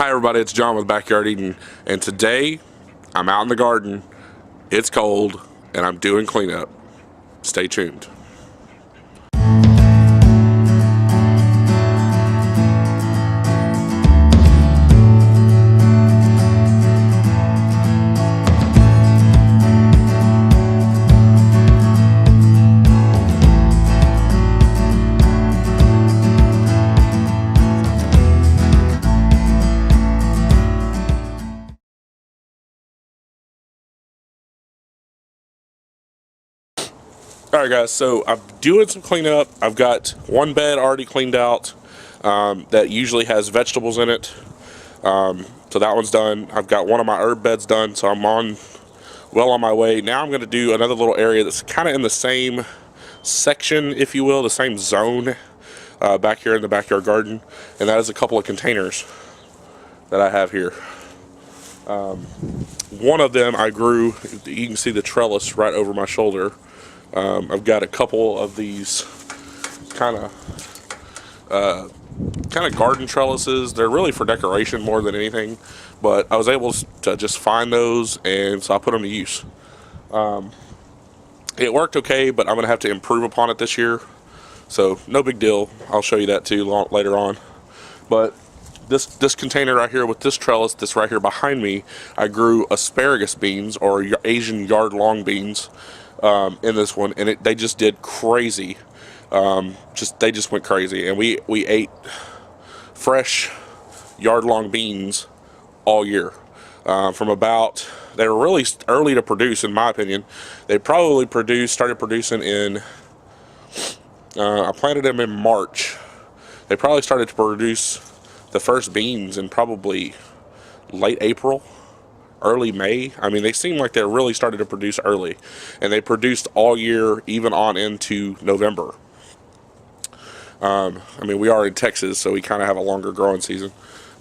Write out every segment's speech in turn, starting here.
Hi everybody, it's John with Backyard Eden, and today I'm out in the garden. It's cold and I'm doing cleanup. Stay tuned. Alright guys, so I'm doing some cleanup. I've got one bed already cleaned out that usually has vegetables in it. So that one's done. I've got one of my herb beds done, so I'm well on my way. Now I'm going to do another little area that's kind of in the same section, if you will, the same zone back here in the backyard garden. And that is a couple of containers that I have here. One of them I grew, you can see the trellis right over my shoulder. I've got a couple of these kind of garden trellises. They're really for decoration more than anything, but I was able to just find those, and so I put them to use. It worked okay, but I'm going to have to improve upon it this year, so no big deal. I'll show you that too later on. But this container right here with this trellis that's right here behind me, I grew asparagus beans, or Asian yard-long beans, in this one, and they just did crazy. They just went crazy, and we ate fresh yard-long beans all year. They were really early to produce, in my opinion. They probably started producing in, I planted them in March. They probably started to produce the first beans in probably late April, early May. I mean, they seem like they really started to produce early, and they produced all year, even on into November. I mean, we are in Texas, so we kind of have a longer growing season.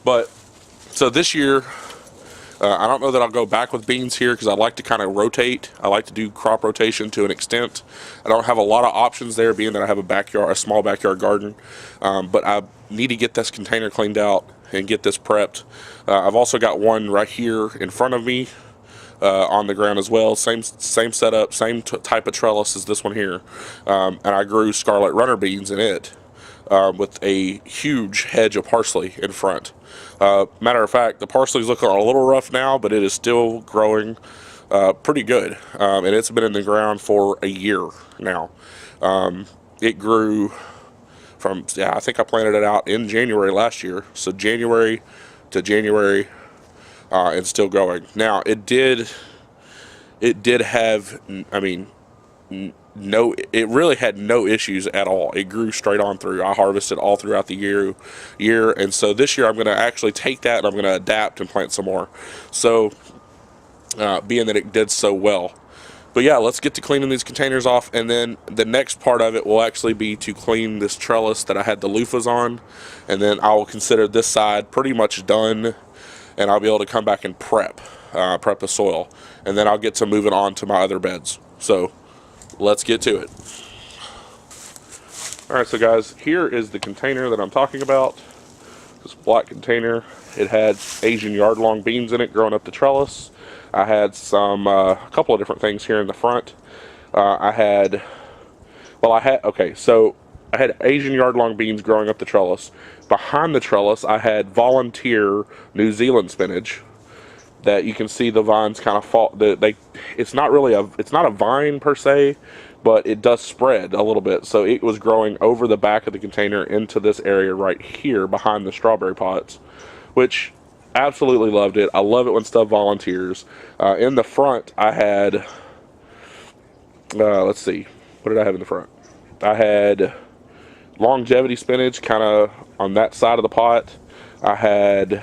But so this year, I don't know that I'll go back with beans here, because I like to kind of rotate. I like to do crop rotation to an extent. I don't have a lot of options there, being that I have a small backyard garden. But I need to get this container cleaned out and get this prepped. I've also got one right here in front of me on the ground as well. Same setup, same type of trellis as this one here. And I grew scarlet runner beans in it with a huge hedge of parsley in front. Matter of fact, the parsley's looking a little rough now, but it is still growing pretty good. And it's been in the ground for a year now. It grew from, I think I planted it out in January last year. So January to January, and still going. Now, it did have, I mean, it really had no issues at all. It grew straight on through. I harvested all throughout the year, and so this year I'm going to actually take that and I'm going to adapt and plant some more. So, being that it did so well. But yeah, let's get to cleaning these containers off, and then the next part of it will actually be to clean this trellis that I had the loofahs on, and then I will consider this side pretty much done, and I'll be able to come back and prep the soil, and then I'll get to moving on to my other beds. So let's get to it. Alright, so guys, here is the container that I'm talking about. This black container. It had Asian yard-long beans in it growing up the trellis. I had a couple of different things here in the front. I had Asian yard-long beans growing up the trellis. Behind the trellis, I had volunteer New Zealand spinach that you can see the vines kind of fall. It's not a vine per se, but it does spread a little bit. So it was growing over the back of the container into this area right here behind the strawberry pots, which absolutely loved it. I love it when stuff volunteers. In the front, I had, let's see, what did I have in the front? I had longevity spinach kind of on that side of the pot. I had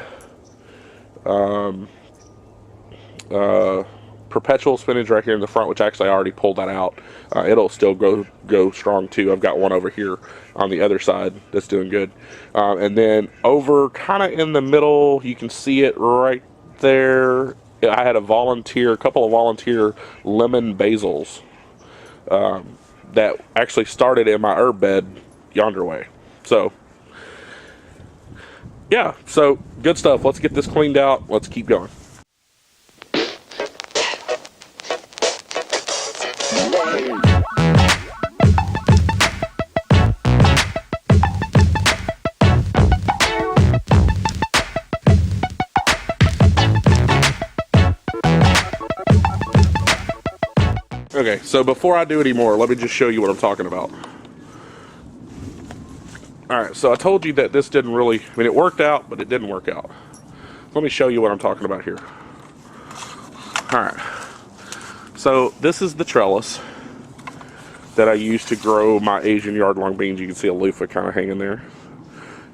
perpetual spinach right here in the front, which actually I already pulled that out. It'll still go strong too. I've got one over here on the other side that's doing good. And then over kind of in the middle, you can see it right there. I had a couple of volunteer lemon basils that actually started in my herb bed yonder way. So yeah, so good stuff. Let's get this cleaned out. Let's keep going. Okay, so before I do any more, let me just show you what I'm talking about. Alright, so I told you that this didn't really, I mean, it worked out, but it didn't work out. Let me show you what I'm talking about here. Alright, so this is the trellis that I use to grow my Asian yard-long beans. You can see a loofah kind of hanging there.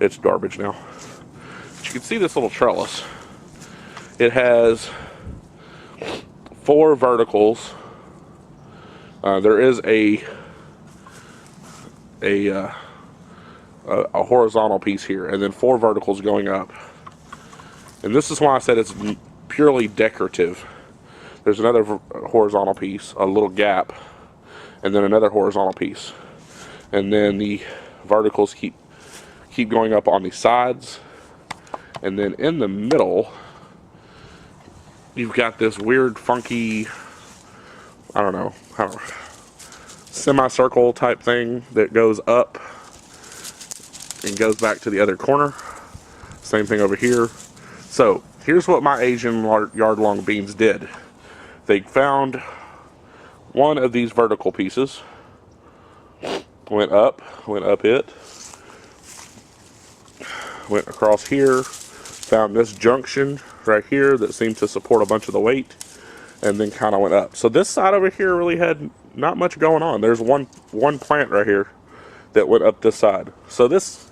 It's garbage now. But you can see this little trellis. It has 4 verticals. There is a horizontal piece here, and then 4 verticals going up. And this is why I said it's purely decorative. There's another horizontal piece, a little gap, and then another horizontal piece. And then the verticals keep going up on the sides. And then in the middle, you've got this weird, funky, I don't know, semicircle type thing that goes up and goes back to the other corner. Same thing over here. So here's what my Asian yard-long beans did. They found one of these vertical pieces, went up it, went across here, found this junction right here that seemed to support a bunch of the weight, and then kind of went up. So this side over here really had not much going on. There's one plant right here that went up this side. So this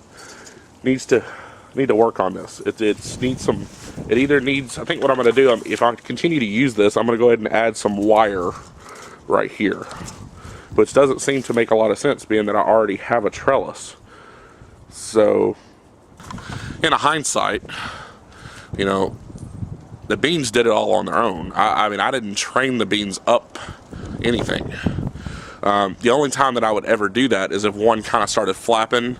need to work on this. It either needs, I think what I'm going to do, if I continue to use this, I'm going to go ahead and add some wire right here, which doesn't seem to make a lot of sense being that I already have a trellis. So in hindsight, you know, the beans did it all on their own. I mean, I didn't train the beans up anything. The only time that I would ever do that is if one kind of started flapping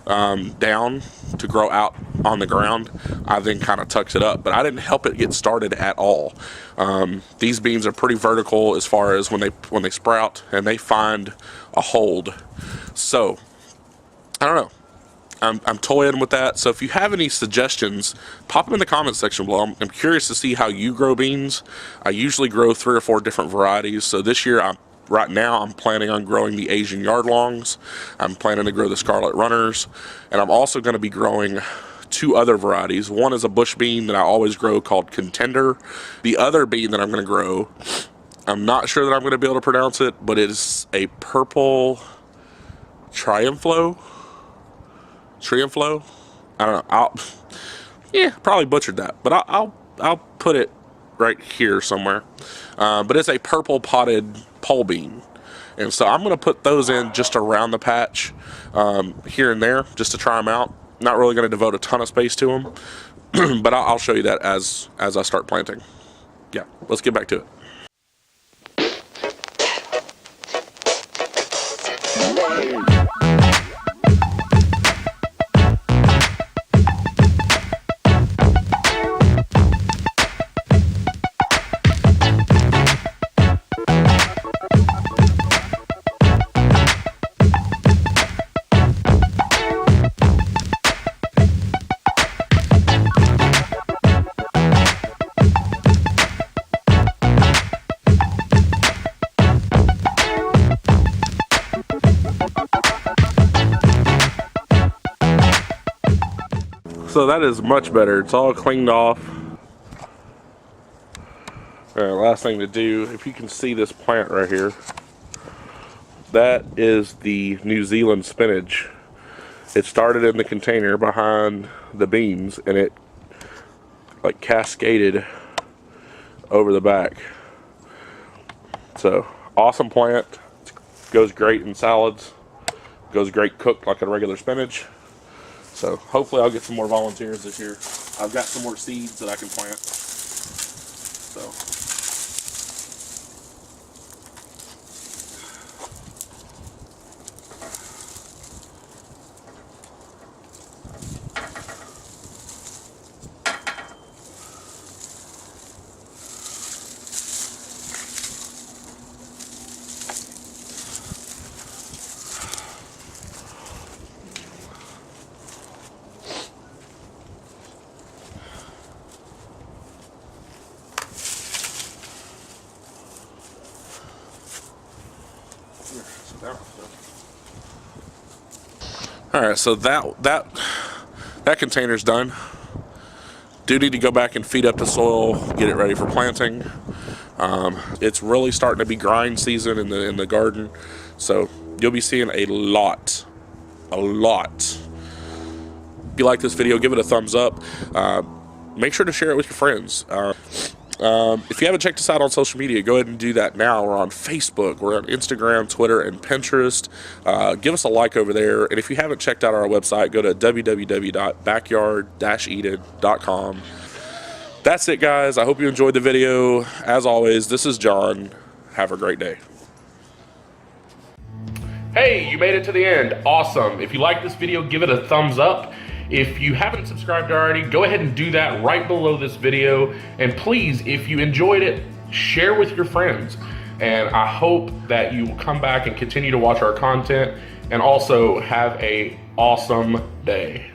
down to grow out on the ground. I then kind of tucked it up, but I didn't help it get started at all. These beans are pretty vertical as far as when they sprout and they find a hold. So I don't know. I'm toying with that. So if you have any suggestions, pop them in the comments section below. I'm curious to see how you grow beans. I usually grow 3 or 4 different varieties. So this year, right now, I'm planning on growing the Asian yard-longs. I'm planning to grow the Scarlet Runners. And I'm also going to be growing 2 other varieties. One is a bush bean that I always grow called Contender. The other bean that I'm going to grow, I'm not sure that I'm going to be able to pronounce it, but it is a purple Triumphlo. I don't know. Probably butchered that, but I'll put it right here somewhere. But it's a purple potted pole bean, and so I'm going to put those in just around the patch, here and there, just to try them out. Not really going to devote a ton of space to them, but I'll show you that as I start planting. Yeah, let's get back to it. So that is much better. It's all cleaned off. All right, last thing to do, if you can see this plant right here, that is the New Zealand spinach. It started in the container behind the beans, and it like cascaded over the back. So awesome plant. It goes great in salads. Goes great cooked like a regular spinach. So hopefully I'll get some more volunteers this year. I've got some more seeds that I can plant. So All right, so that container's done. Do need to go back and feed up the soil, get it ready for planting. It's really starting to be grind season in the garden, so you'll be seeing a lot. If you like this video, give it a thumbs up. Make sure to share it with your friends. If you haven't checked us out on social media, go ahead and do that now. We're on Facebook, we're on Instagram, Twitter, and Pinterest. Give us a like over there. And if you haven't checked out our website, go to www.backyard-eden.com. That's it, guys. I hope you enjoyed the video. As always, this is John. Have a great day. Hey, you made it to the end. Awesome. If you like this video, give it a thumbs up. If you haven't subscribed already, go ahead and do that right below this video. And please, if you enjoyed it, share with your friends. And I hope that you will come back and continue to watch our content, and also have an awesome day.